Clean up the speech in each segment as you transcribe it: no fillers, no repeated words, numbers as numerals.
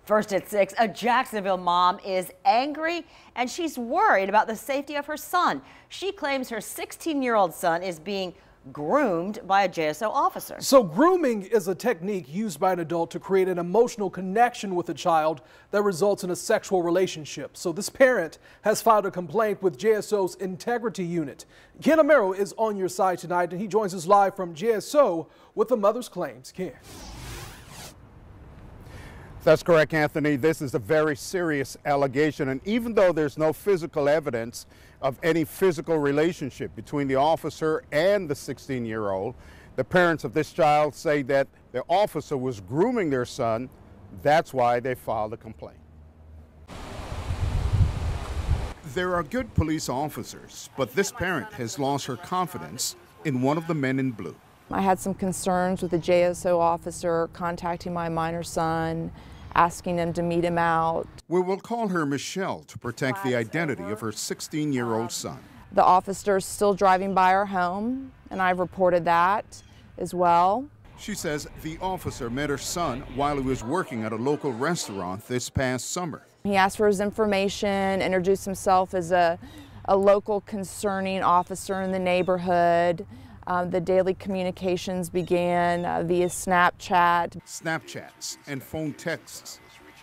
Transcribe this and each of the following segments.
First at 6, a Jacksonville mom is angry and she's worried about the safety of her son. She claims her 16-year-old son is being groomed by a JSO officer. So grooming is a technique used by an adult to create an emotional connection with a child that results in a sexual relationship. So this parent has filed a complaint with JSO's Integrity Unit. Ken Amaro is on your side tonight, and he joins us live from JSO with the mother's claims. Ken. That's correct, Anthony. This is a very serious allegation, and even though there's no physical evidence of any physical relationship between the officer and the 16-year-old, the parents of this child say that the officer was grooming their son. That's why they filed a complaint. There are good police officers, but this parent has lost her confidence in one of the men in blue. I had some concerns with the JSO officer contacting my minor son, asking him to meet him out. We will call her Michelle to protect the identity of her 16-year-old son. The officer's still driving by our home, and I've reported that as well. She says the officer met her son while he was working at a local restaurant this past summer. He asked for his information, introduced himself as a local concerning officer in the neighborhood. The daily communications began via Snapchats and phone texts.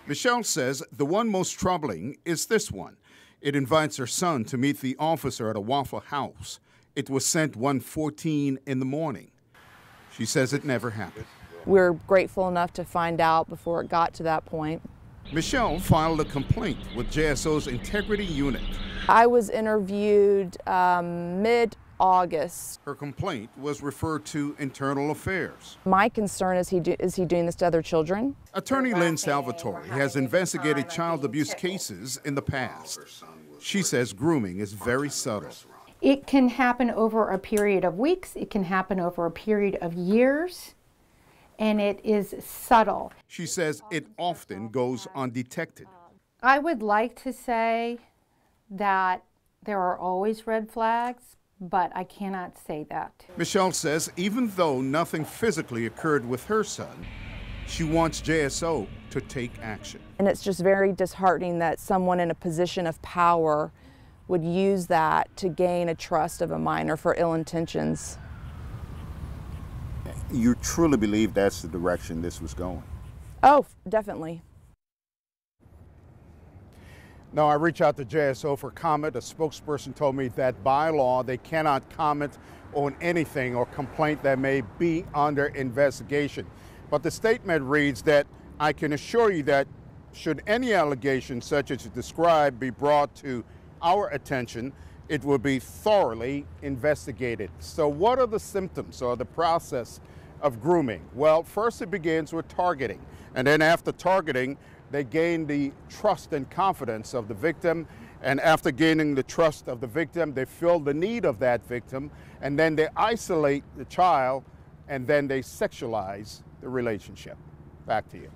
Michelle says the one most troubling is this one. It invites her son to meet the officer at a Waffle House. It was sent 1:14 in the morning. She says it never happened. We're grateful enough to find out before it got to that point. Michelle filed a complaint with JSO's Integrity Unit. I was interviewed mid-August. Her complaint was referred to Internal Affairs. My concern is he doing this to other children? Attorney Lynn Salvatore has investigated child abuse cases in the past. She says grooming is very subtle. It can happen over a period of weeks, it can happen over a period of years, and it is subtle. She says it often goes undetected. I would like to say that there are always red flags, but I cannot say that. Michelle says even though nothing physically occurred with her son, she wants JSO to take action. And it's just very disheartening that someone in a position of power would use that to gain a trust of a minor for ill intentions. You truly believe that's the direction this was going? Oh, definitely. Now, I reached out to JSO for comment. A spokesperson told me that by law, they cannot comment on anything or complaint that may be under investigation. But the statement reads that I can assure you that should any allegation such as you described be brought to our attention, it will be thoroughly investigated. So what are the symptoms or the process of grooming? Well, first it begins with targeting. And then after targeting, they gain the trust and confidence of the victim. And after gaining the trust of the victim, they feel the need of that victim. And then they isolate the child, and then they sexualize the relationship. Back to you.